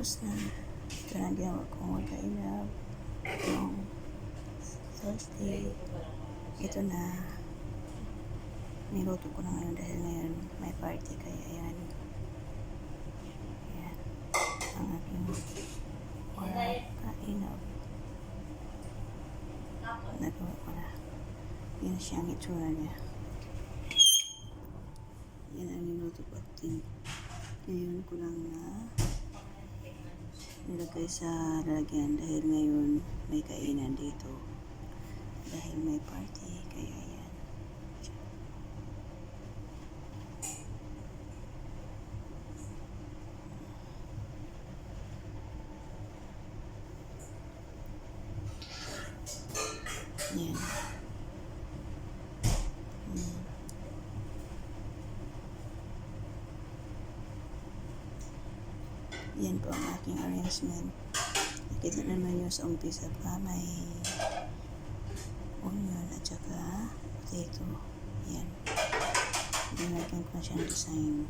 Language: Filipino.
Tapos na. Ito na ginawa kong magkainap. Yung Thursday. Ito na. Niluto ko na ngayon dahil ngayon may party. Kaya ayan. Ayan. Ang aking kainap. Nagawa ko na. Yan siyang itsura niya. Yan ang niluto ko. Ngayon ko lang na nilagay sa lalagyan dahil ngayon may kainan dito. Dahil may party. Kaya yan. Yan. Yan po ang aking arrangement. Nakita naman nyo sa umpisa pa may onion at saka potato. Yan. Dinagyan ko na siyang design.